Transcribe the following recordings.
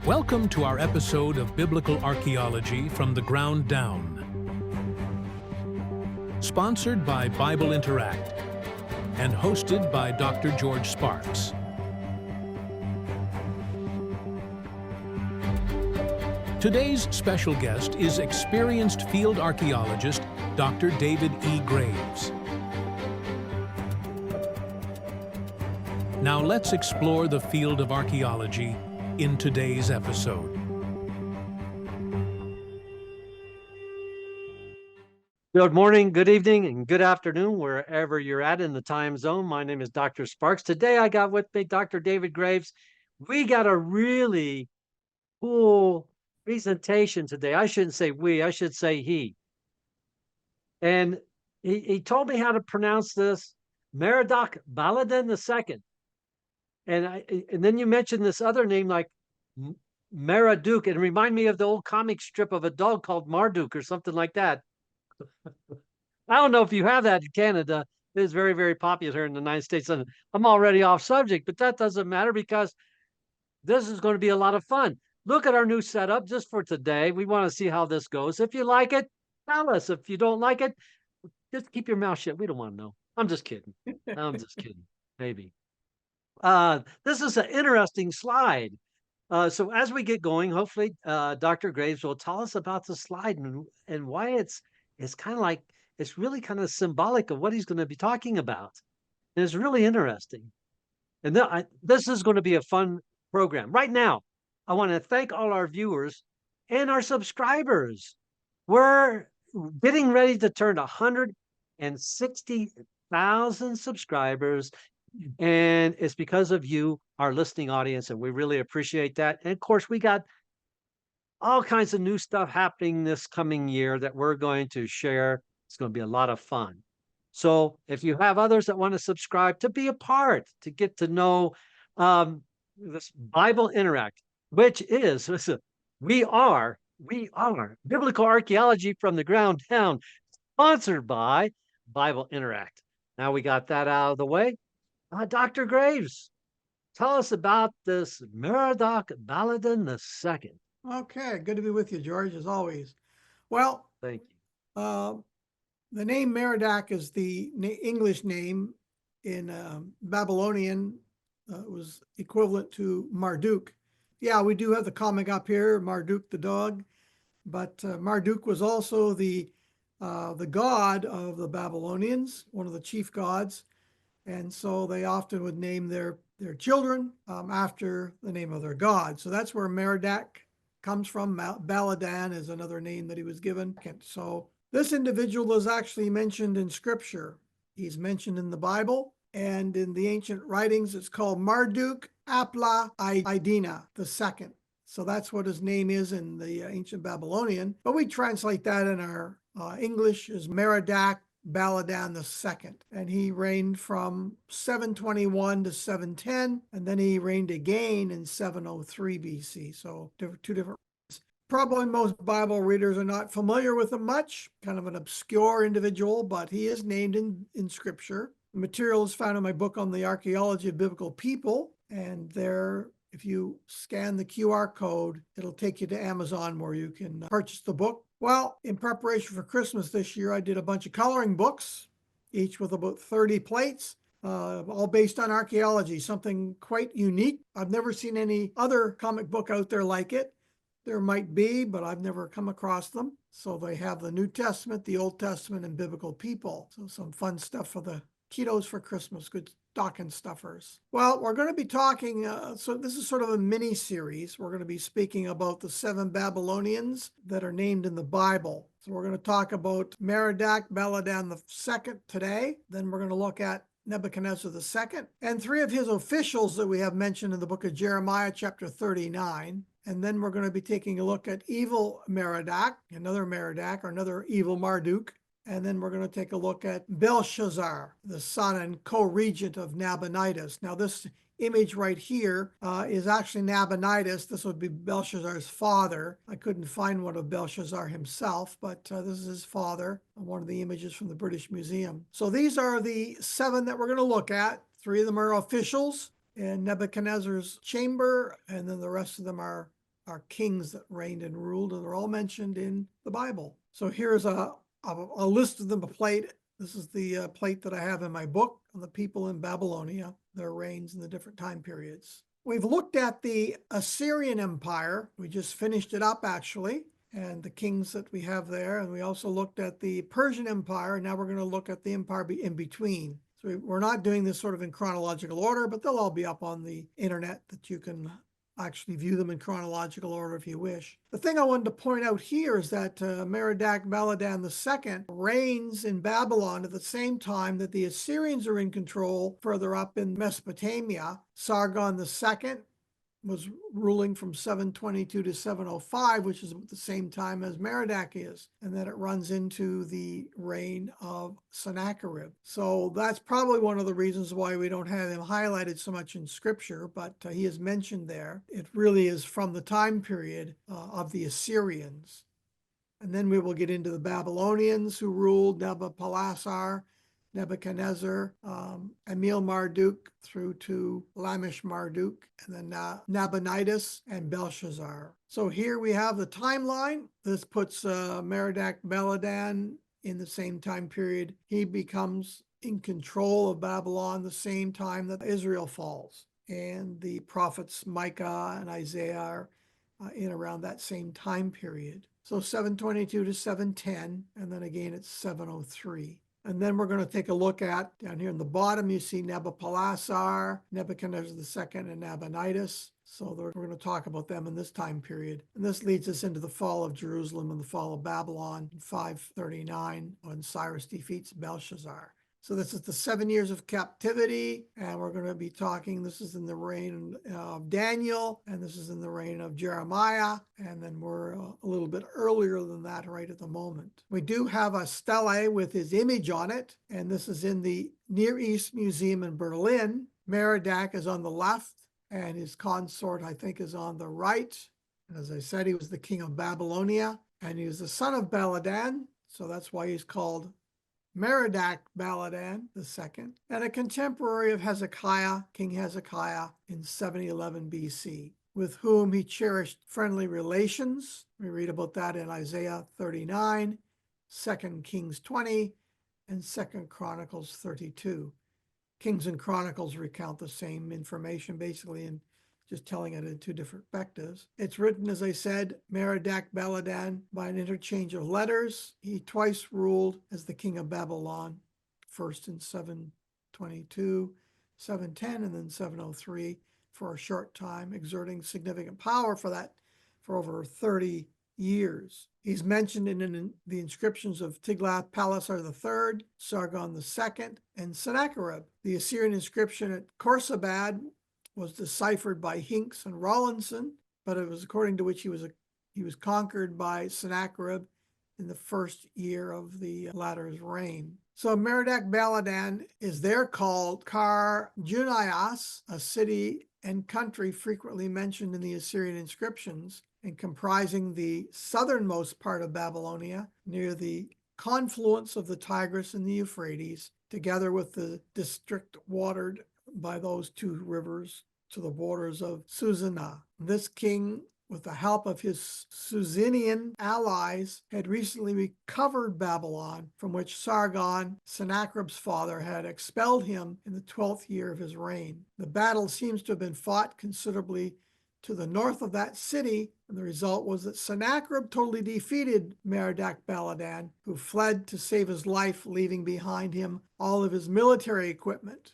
Welcome to our episode of Biblical Archaeology from the Ground Down. Sponsored by Bible Interact and hosted by Dr. George Sparks. Today's special guest is experienced field archaeologist Dr. David E. Graves. Now let's explore the field of archaeology in today's episode. Good morning, good evening, and good afternoon, wherever you're at in the time zone. My name is Dr. Sparks. Today I got with me Dr. David Graves. We got a really cool presentation today. I shouldn't say we, I should say he. And he told me how to pronounce this, Merodach-Baladin II. And then you mentioned this other name like Merodach. It reminded me of the old comic strip of a dog called Marduk or something like that. I don't know if you have that in Canada. It is very, very popular here in the United States. And I'm already off subject, but that doesn't matter because this is going to be a lot of fun. Look at our new setup just for today. We want to see how this goes. If you like it, tell us. If you don't like it, just keep your mouth shut. We don't want to know. I'm just kidding. I'm just kidding. Maybe. This is an interesting slide. So as we get going, hopefully Dr. Graves will tell us about the slide and why it's kind of like, it's really kind of symbolic of what he's going to be talking about. And it's really interesting. And this is going to be a fun program. Right now, I want to thank all our viewers and our subscribers. We're getting ready to turn 160,000 subscribers. And it's because of you, our listening audience, and we really appreciate that. And of course, we got all kinds of new stuff happening this coming year that we're going to share. It's going to be a lot of fun. So if you have others that want to subscribe, to be a part, to get to know this Bible Interact, which is, listen, we are Biblical Archaeology from the Ground Down, sponsored by Bible Interact. Now we got that out of the way. Dr. Graves, tell us about this Merodach-Baladin II. Okay, good to be with you, George, as always. Well, Thank you. The name Merodach is the English name. In Babylonian, it was equivalent to Marduk. Yeah, we do have the comic up here, Marduk the dog, but Marduk was also the god of the Babylonians, one of the chief gods. And so they often would name their children after the name of their god. So that's where Merodach comes from. Baladan is another name that he was given. So this individual is actually mentioned in scripture. He's mentioned in the Bible, and in the ancient writings, it's called Marduk-Baladan II. So that's what his name is in the ancient Babylonian. But we translate that in our English as Merodach-Baladan II, and he reigned from 721 to 710, and then he reigned again in 703 BC. So two different. Probably most Bible readers are not familiar with him much, kind of an obscure individual, but he is named in scripture. The material is found in my book on the archaeology of biblical people, and there, if you scan the QR code, it'll take you to Amazon where you can purchase the book. Well, in preparation for Christmas this year, I did a bunch of coloring books, each with about 30 plates, all based on archaeology, something quite unique. I've never seen any other comic book out there like it. There might be, but I've never come across them. So they have the New Testament, the Old Testament, and biblical people. So some fun stuff for the kiddos for Christmas, good stocking stuffers. Well, we're going to be talking, so this is sort of a mini series. We're going to be speaking about the 7 Babylonians that are named in the Bible. So we're going to talk about Merodach-Baladan II today. Then we're going to look at Nebuchadnezzar II and 3 of his officials that we have mentioned in the book of Jeremiah, chapter 39. And then we're going to be taking a look at evil Merodach, or another evil Marduk. And then we're going to take a look at Belshazzar, the son and co-regent of Nabonidus. Now this image right here is actually Nabonidus. This would be Belshazzar's father. I couldn't find one of Belshazzar himself, but this is his father, one of the images from the British Museum. So these are the 7 that we're going to look at. 3 of them are officials in Nebuchadnezzar's chamber, and then the rest of them are are kings that reigned and ruled, and they're all mentioned in the Bible. So here's a list of them, a plate. This is the plate that I have in my book on the people in Babylonia, their reigns in the different time periods. We've looked at the Assyrian Empire. We just finished it up, actually, and the kings that we have there. And we also looked at the Persian Empire. And now we're going to look at the empire in between. So we're not doing this sort of in chronological order, but they'll all be up on the internet that you can actually view them in chronological order if you wish. The thing I wanted to point out here is that Merodach-Baladan II reigns in Babylon at the same time that the Assyrians are in control further up in Mesopotamia. Sargon II was ruling from 722 to 705, which is at the same time as Merodach is. And then it runs into the reign of Sennacherib. So that's probably one of the reasons why we don't have him highlighted so much in scripture, but he is mentioned there. It really is from the time period of the Assyrians. And then we will get into the Babylonians who ruled Nabopolassar, Nebuchadnezzar, Emil-Marduk through to Lamish-Marduk, and then Nabonidus and Belshazzar. So here we have the timeline. This puts Merodach-Baladan in the same time period. He becomes in control of Babylon the same time that Israel falls. And the prophets Micah and Isaiah are in around that same time period. So 722 to 710, and then again it's 703. And then we're going to take a look at, down here in the bottom, you see Nabopolassar, Nebuchadnezzar II, and Nabonidus. So we're going to talk about them in this time period. And this leads us into the fall of Jerusalem and the fall of Babylon in 539 when Cyrus defeats Belshazzar. So this is the 7 years of captivity, and we're going to be talking, this is in the reign of Daniel, and this is in the reign of Jeremiah, and then we're a little bit earlier than that right at the moment. We do have a stele with his image on it, and this is in the Near East Museum in Berlin. Merodach is on the left, and his consort, I think, is on the right. And as I said, he was the king of Babylonia, and he was the son of Baladan, so that's why he's called Merodach-Baladan II, and a contemporary of Hezekiah, King Hezekiah, in 711 BC, with whom he cherished friendly relations. We read about that in Isaiah 39, 2 Kings 20, and 2 Chronicles 32. Kings and Chronicles recount the same information, basically, in just telling it in two different perspectives. It's written, as I said, Merodach-Baladan by an interchange of letters. He twice ruled as the king of Babylon, first in 722, 710, and then 703 for a short time, exerting significant power for over 30 years. He's mentioned in the inscriptions of Tiglath-Pileser III, Sargon II, and Sennacherib. The Assyrian inscription at Khorsabad was deciphered by Hincks and Rawlinson, but it was according to which he was conquered by Sennacherib in the first year of the latter's reign. So Merodach-Baladan is there called Kar-Junias, a city and country frequently mentioned in the Assyrian inscriptions, and comprising the southernmost part of Babylonia near the confluence of the Tigris and the Euphrates, together with the district watered by those two rivers to the borders of Susanna. This king, with the help of his Susanian allies, had recently recovered Babylon, from which Sargon, Sennacherib's father, had expelled him in the 12th year of his reign. The battle seems to have been fought considerably to the north of that city, and the result was that Sennacherib totally defeated Merodach-Baladan, who fled to save his life, leaving behind him all of his military equipment.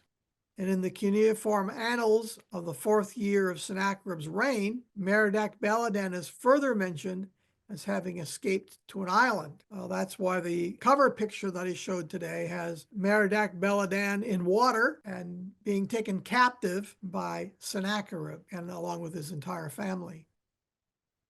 And in the cuneiform annals of the 4th year of Sennacherib's reign, Merodach-Baladan is further mentioned as having escaped to an island. That's why the cover picture that I showed today has Merodach-Baladan in water and being taken captive by Sennacherib, and along with his entire family.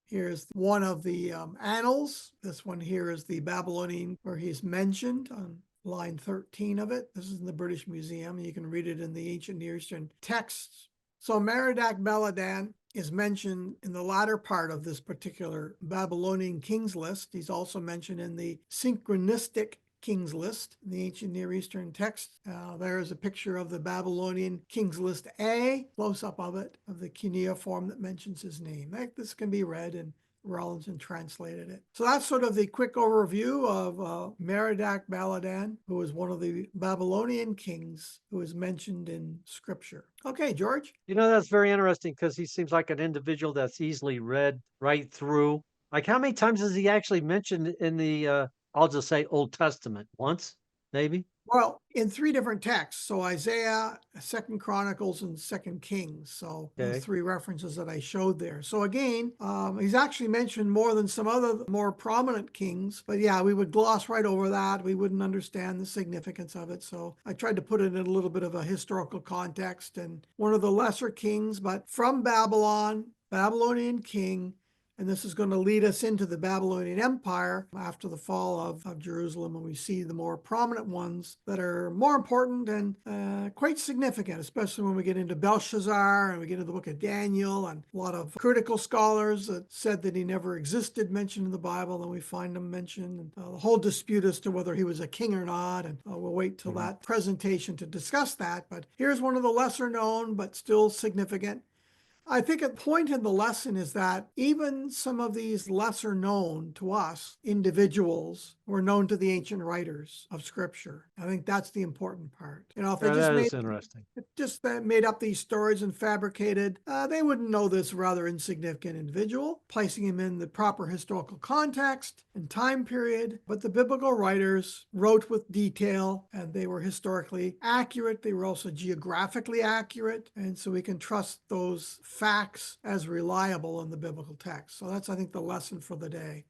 Here's one of the annals. This one here is the Babylonian, where he's mentioned on line 13 of it. This is in the British Museum. You can read it in the ancient Near Eastern texts. So Merodach-Baladan is mentioned in the latter part of this particular Babylonian king's list. He's also mentioned in the synchronistic king's list in the ancient Near Eastern text. There is a picture of the Babylonian king's list A, close-up of it, of the cuneiform that mentions his name. This can be read, and Rawlinson translated it. So that's sort of the quick overview of Merodach-Baladan, who was one of the Babylonian kings who is mentioned in scripture. Okay, George? That's very interesting because he seems like an individual that's easily read right through. Like, how many times is he actually mentioned in the, I'll just say Old Testament? Once, maybe? Well, in 3 different texts. So Isaiah, 2nd Chronicles, and 2nd Kings. So those 3 references that I showed there. So again, he's actually mentioned more than some other more prominent kings. But yeah, we would gloss right over that. We wouldn't understand the significance of it. So I tried to put it in a little bit of a historical context. And one of the lesser kings, but from Babylon, Babylonian king. And this is going to lead us into the Babylonian Empire after the fall of Jerusalem, and we see the more prominent ones that are more important and quite significant, especially when we get into Belshazzar and we get into the book of Daniel, and a lot of critical scholars that said that he never existed mentioned in the Bible, and we find him mentioned. And the whole dispute as to whether he was a king or not, and we'll wait till that presentation to discuss that. But here's one of the lesser known but still significant. I think a point in the lesson is that even some of these lesser known to us individuals were known to the ancient writers of scripture. I think that's the important part. If they just made up these stories and fabricated, they wouldn't know this rather insignificant individual, placing him in the proper historical context and time period. But the biblical writers wrote with detail, and they were historically accurate. They were also geographically accurate. And so we can trust those facts as reliable in the biblical text. So that's, I think, the lesson for the day.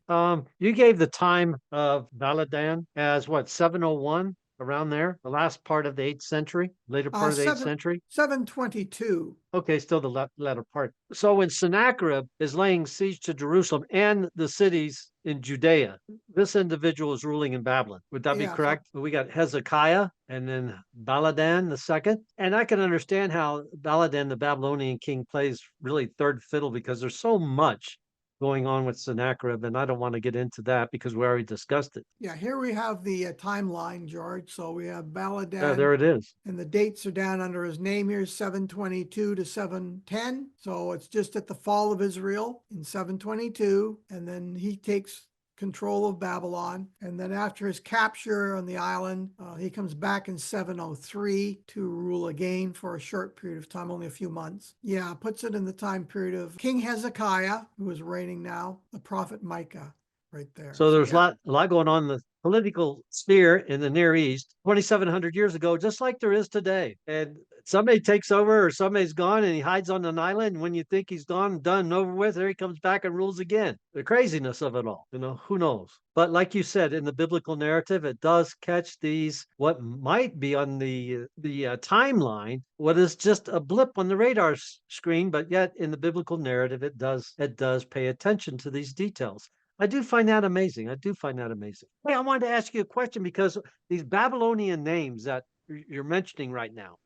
You gave the time of Baladan as what, 701, around there, the last part of the 8th century, later part of the 8th century? 722. Okay, still the latter part. So when Sennacherib is laying siege to Jerusalem and the cities in Judea, this individual is ruling in Babylon. Would that be correct? We got Hezekiah and then Baladan II. And I can understand how Baladan, the Babylonian king, plays really third fiddle because there's so much going on with Sennacherib, and I don't want to get into that because we already discussed it. Yeah, here we have the timeline, George. So we have Baladan. Yeah, there it is. And the dates are down under his name here, 722 to 710. So it's just at the fall of Israel in 722. And then he takes control of Babylon. And then after his capture on the island, he comes back in 703 to rule again for a short period of time, only a few months. Yeah, puts it in the time period of King Hezekiah, who is reigning now, the prophet Micah right there. So there's a lot going on in the political sphere in the Near East 2,700 years ago, just like there is today. And somebody takes over or somebody's gone and he hides on an island. And when you think he's gone, done, and over with, there he comes back and rules again. The craziness of it all, who knows? But like you said, in the biblical narrative, it does catch these, what might be on the timeline, what is just a blip on the radar screen, but yet in the biblical narrative, it does pay attention to these details. I do find that amazing. Hey, I wanted to ask you a question because these Babylonian names that you're mentioning right now,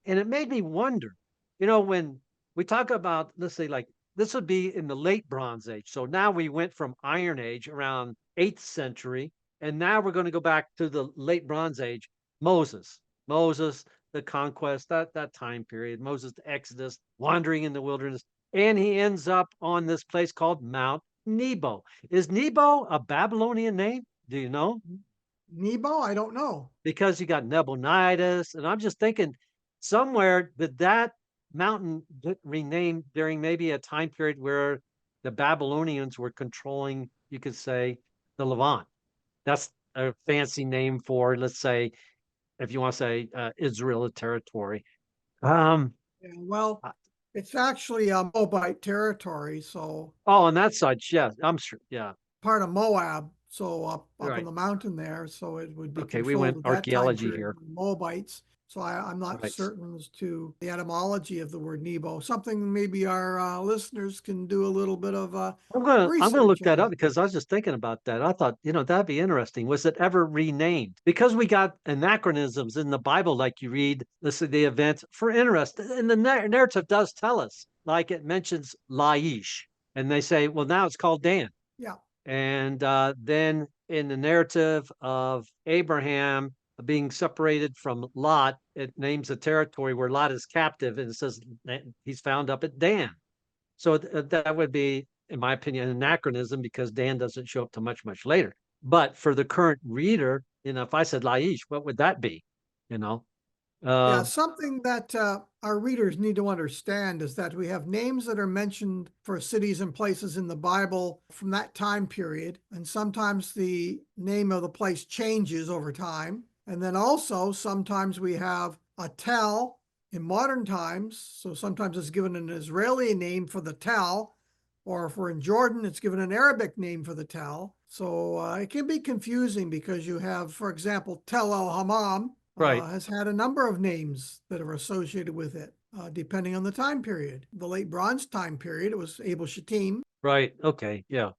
and it made me wonder, when we talk about, let's say, like, this would be in the late Bronze Age. So now we went from Iron Age around 8th century, and now we're going to go back to the late Bronze Age. Moses, the conquest, that time period, Moses, the Exodus, wandering in the wilderness, and he ends up on this place called Mount Nebo. Is Nebo a Babylonian name? Do you know? Nebo? I don't know. Because you got Nabonidus, and I'm just thinking somewhere that mountain get renamed during maybe a time period where the Babylonians were controlling, you could say, the Levant. That's a fancy name for, let's say, if you want to say Israel, a territory. It's actually a Moabite territory, so. Oh, on that side, yeah, I'm sure, yeah. Part of Moab, so up on the mountain there, so it would be. Okay, we went archaeology here. Moabites. So I'm not certain as to the etymology of the word Nebo. Something maybe our listeners can do a little bit of I'm gonna look that up because I was just thinking about that. I thought, that'd be interesting. Was it ever renamed? Because we got anachronisms in the Bible, like you read, let's say the events for interest. And the narrative does tell us, like it mentions Laish. And they say, well, now it's called Dan. Yeah. And then in the narrative of Abraham being separated from Lot, it names the territory where Lot is captive, and it says he's found up at Dan. So that would be, in my opinion, an anachronism because Dan doesn't show up till much, much later. But for the current reader, if I said Laish, what would that be? Yeah, something that our readers need to understand is that we have names that are mentioned for cities and places in the Bible from that time period. And sometimes the name of the place changes over time. And then also sometimes we have a tell in modern times. So sometimes it's given an Israeli name for the tell, or if we're in Jordan, it's given an Arabic name for the tell. So it can be confusing because you have, for example, Tel El Hammam. Right. Has had a number of names that are associated with it, depending on the time period. The late Bronze time period, it was Abel Shittim. Right. Okay. Yeah.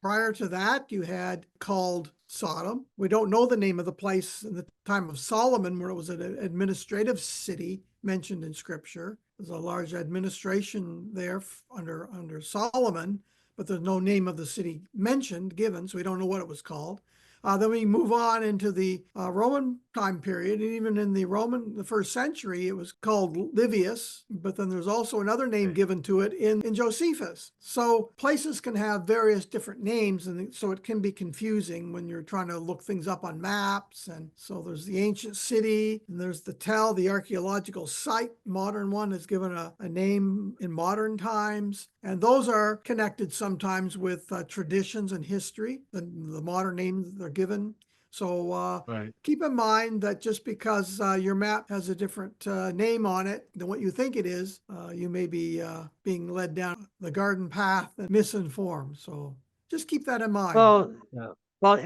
Prior to that, you had called Sodom. We don't know the name of the place in the time of Solomon, where it was an administrative city mentioned in Scripture. There's a large administration there under Solomon, but there's no name of the city mentioned, given, so we don't know what it was called. Then we move on into the Roman time period, and even in the first century, it was called Livius, but then there's also another name given to it in Josephus. So places can have various different names, and so it can be confusing when you're trying to look things up on maps. And so there's the ancient city, and there's the tell, the archaeological site. Modern one is given a name in modern times, and those are connected sometimes with traditions and history. The modern names they're given. So keep in mind that just because your map has a different name on it than what you think it is, you may be being led down the garden path and misinformed. So just keep that in mind. Well, yeah. Well,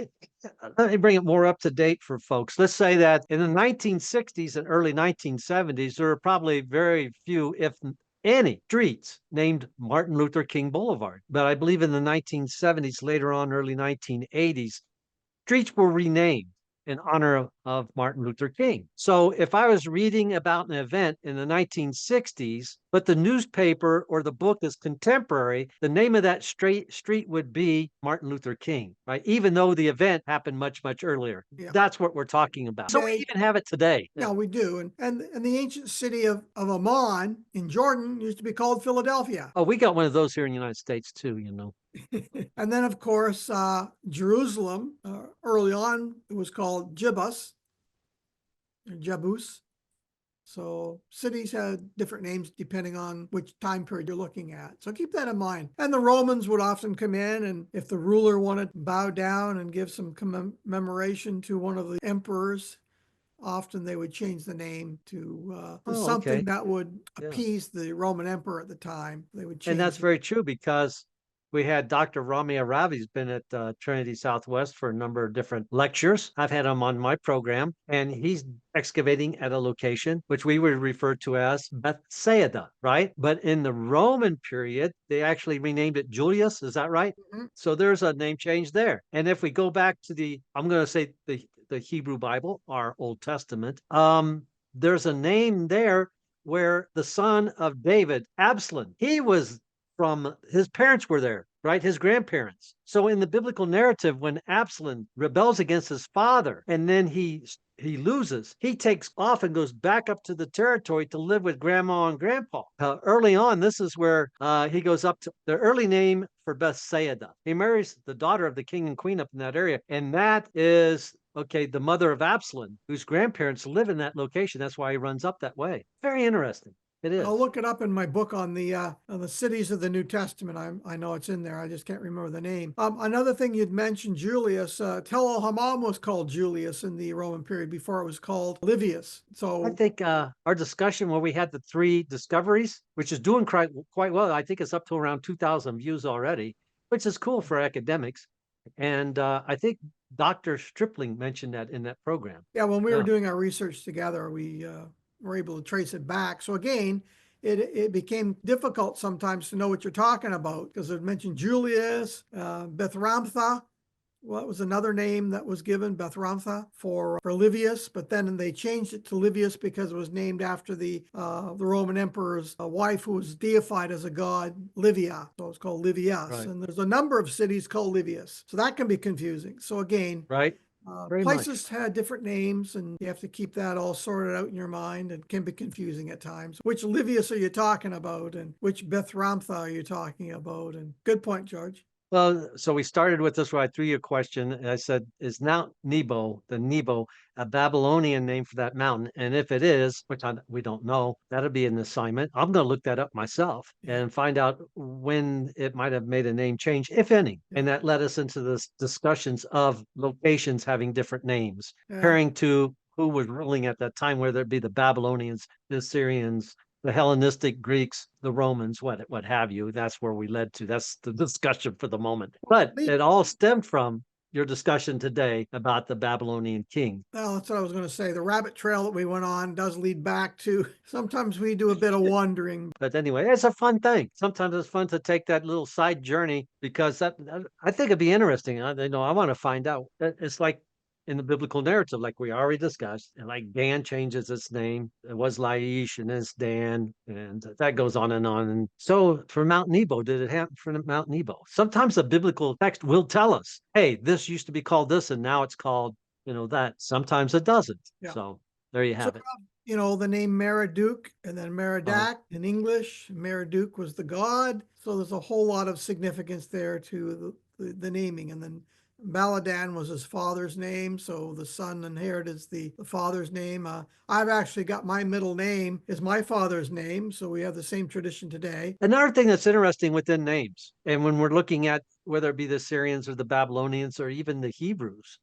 let me bring it more up to date for folks. Let's say that in the 1960s and early 1970s, there were probably very few, if any, streets named Martin Luther King Boulevard. But I believe in the 1970s, later on, early 1980s, streets were renamed in honor of Martin Luther King. So if I was reading about an event in the 1960s, but the newspaper or the book is contemporary, the name of that street would be Martin Luther King, right? Even though the event happened much, much earlier. Yeah. That's what we're talking about. So we even have it today. Yeah, we do. And the ancient city of Amman in Jordan used to be called Philadelphia. Oh, we got one of those here in the United States too, And then, of course, Jerusalem, early on, it was called Jebus, or Jebus. So cities had different names depending on which time period you're looking at. So keep that in mind. And the Romans would often come in, and if the ruler wanted to bow down and give some commemoration to one of the emperors, often they would change the name to something that would appease the Roman emperor at the time. They would change. And that's very true, because we had Dr. Rami Aravi's been at Trinity Southwest for a number of different lectures. I've had him on my program, and he's excavating at a location which we would refer to as Bethsaida, right? But in the Roman period, they actually renamed it Julius. Is that right? Mm-hmm. So there's a name change there. And if we go back to I'm going to say the Hebrew Bible, our Old Testament, there's a name there where the son of David, Absalom, he was from, his parents were there, right? His grandparents. So in the biblical narrative, when Absalom rebels against his father and then he loses, he takes off and goes back up to the territory to live with grandma and grandpa. Early on, this is where he goes up to the early name for Bethsaida. He marries the daughter of the king and queen up in that area. And that is, the mother of Absalom, whose grandparents live in that location. That's why he runs up that way. Very interesting. It is. I'll look it up in my book on the cities of the New Testament. I know it's in there. I just can't remember the name. Another thing you'd mentioned, Julius. Tel El Hammam was called Julius in the Roman period before it was called Livius. So I think our discussion where we had the 3 discoveries, which is doing quite well. I think it's up to around 2,000 views already, which is cool for academics. And I think Dr. Stripling mentioned that in that program. Yeah, when we were doing our research together, we were able to trace it back. So again, it became difficult sometimes to know what you're talking about, because it mentioned Julius, Beth Ramtha, Well, it was another name that was given, Beth-Ramtha, for Livius, but then they changed it to Livius because it was named after the Roman emperor's wife, who was deified as a god, Livia. So it's called Livius. Right. And there's a number of cities called Livius. So that can be confusing. So again, Right. Very places had different names, and you have to keep that all sorted out in your mind. It can be confusing at times. Which Livius are you talking about, and which Beth-Ramtha are you talking about? And good point, George. Well, so we started with this where I threw you a question. And I said, is Mount Nebo, the Nebo, a Babylonian name for that mountain? And if it is, which we don't know, that'll be an assignment. I'm going to look that up myself and find out when it might have made a name change, if any. And that led us into this discussions of locations having different names, comparing to who was ruling at that time, whether it be the Babylonians, the Assyrians, the Hellenistic Greeks, the Romans, what have you. That's where we led to. That's the discussion for the moment. But it all stemmed from your discussion today about the Babylonian king. Well, that's what I was going to say. The rabbit trail that we went on does lead back to, sometimes we do a bit of wandering. But anyway, it's a fun thing. Sometimes it's fun to take that little side journey because I think it'd be interesting. I want to find out. It's like in the biblical narrative, like we already discussed, and like Dan changes its name. It was Laish and it's Dan, and that goes on and on. And so for Mount Nebo, did it happen for Mount Nebo? Sometimes the biblical text will tell us, hey, this used to be called this, and now it's called, that. Sometimes it doesn't. So there you have it. The name Merodach and then Merodach in English. Merodach was the god. So there's a whole lot of significance there to the naming. And then Baladan was his father's name, so the son inherited the father's name. I've actually got my middle name is my father's name, so we have the same tradition today. Another thing that's interesting within names, and when we're looking at whether it be the Syrians or the Babylonians or even the Hebrews,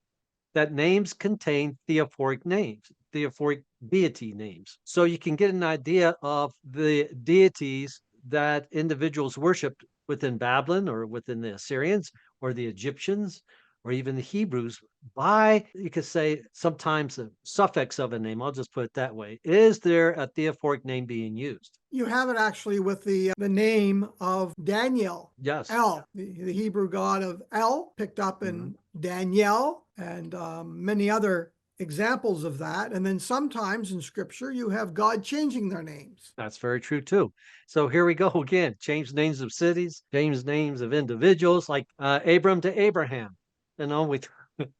that names contain theophoric names, theophoric deity names. So you can get an idea of the deities that individuals worshipped within Babylon or within the Assyrians or the Egyptians or even the Hebrews by, you could say, sometimes the suffix of a name. I'll just put it that way. Is there a theophoric name being used? You have it actually with the name of Daniel. Yes. El, the Hebrew god of El, picked up in Daniel, and many other examples of that. And then sometimes in scripture, you have God changing their names. That's very true too. So here we go again. Change names of cities, change names of individuals, like Abram to Abraham. With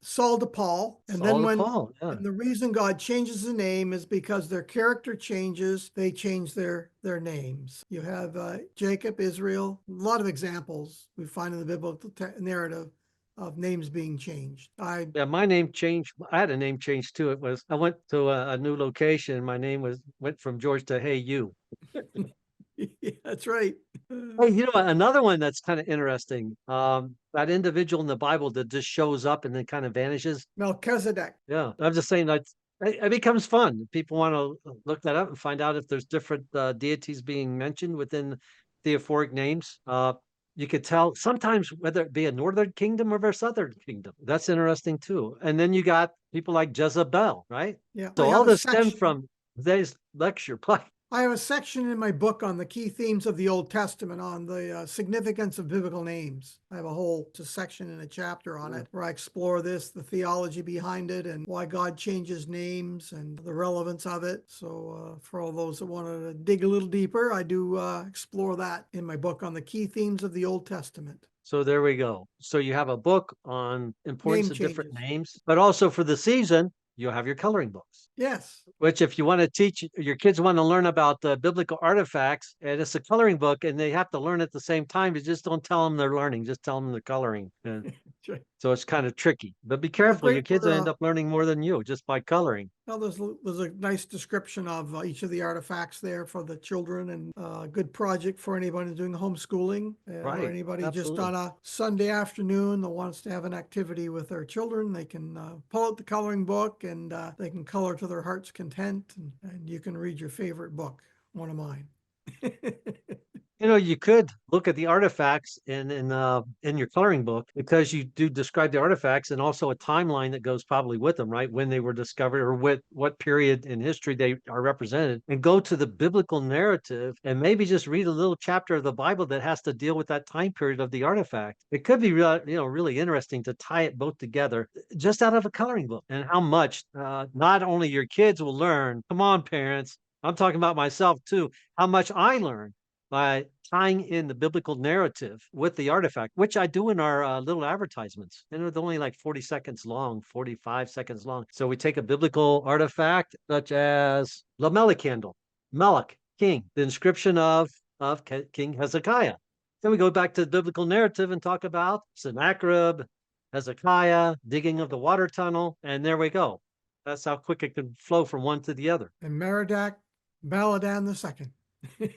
Saul to Paul. And Saul then to when Paul, and the reason God changes the name is because their character changes, they change their names. You have Jacob, Israel, a lot of examples we find in the biblical narrative of names being changed. My name changed. I had a name change too. I went to a new location. My name went from George to Hey You. Yeah, that's right. Hey, another one that's kind of interesting. That individual in the Bible that just shows up and then kind of vanishes. Melchizedek. Yeah, I'm just saying that it becomes fun. People want to look that up and find out if there's different deities being mentioned within theophoric names. You could tell sometimes whether it be a northern kingdom or a southern kingdom. That's interesting too. And then you got people like Jezebel, right? Yeah. So all this stemmed from today's lecture. I have a section in my book on the key themes of the Old Testament, on the significance of biblical names. I have a whole section and a chapter on it where I explore this, the theology behind it, and why God changes names and the relevance of it. So for all those that want to dig a little deeper, I do explore that in my book on the key themes of the Old Testament. So there we go. So you have a book on importance of different names, but also for the season, you'll have your coloring books. Yes. Which if you want to teach your kids want to learn about biblical artifacts, and it's a coloring book and they have to learn at the same time, you just don't tell them they're learning, just tell them they're coloring. So it's kind of tricky, but be careful. Your kids will end up learning more than you just by coloring. Well, there's a nice description of each of the artifacts there for the children, and a good project for anybody doing homeschooling, or anybody just on a Sunday afternoon that wants to have an activity with their children. They can pull out the coloring book and they can color to their heart's content, and you can read your favorite book, one of mine. You know, you could look at the artifacts in your coloring book, because you do describe the artifacts and also a timeline that goes probably with them, right? When they were discovered or what period in history they are represented, and go to the biblical narrative and maybe just read a little chapter of the Bible that has to deal with that time period of the artifact. It could be really interesting to tie it both together just out of a coloring book, and how much not only your kids will learn. Come on, parents. I'm talking about myself too. How much I learned by tying in the biblical narrative with the artifact, which I do in our little advertisements. And it's only like 40 seconds long, 45 seconds long. So we take a biblical artifact such as the Melech candle, Melech, king, the inscription of King Hezekiah. Then we go back to the biblical narrative and talk about Sennacherib, Hezekiah, digging of the water tunnel, and there we go. That's how quick it can flow from one to the other. And Merodach-Baladan II.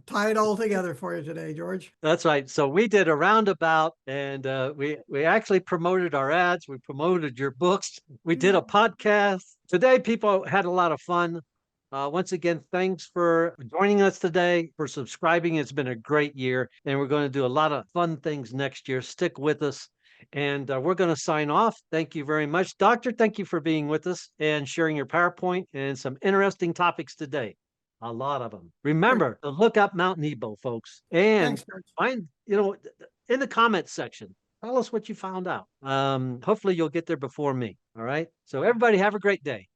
Tie it all together for you today, George. That's right. So we did a roundabout, and we actually promoted our ads. We promoted your books. We did a podcast. Today, people had a lot of fun. Once again, thanks for joining us today, for subscribing. It's been a great year, and we're going to do a lot of fun things next year. Stick with us, and we're going to sign off. Thank you very much. Doctor, thank you for being with us and sharing your PowerPoint and some interesting topics today. A lot of them. Remember to look up Mount Nebo, folks, and Thanks, George. find, in the comments section, tell us what you found out. Hopefully you'll get there before me. All right. So everybody have a great day.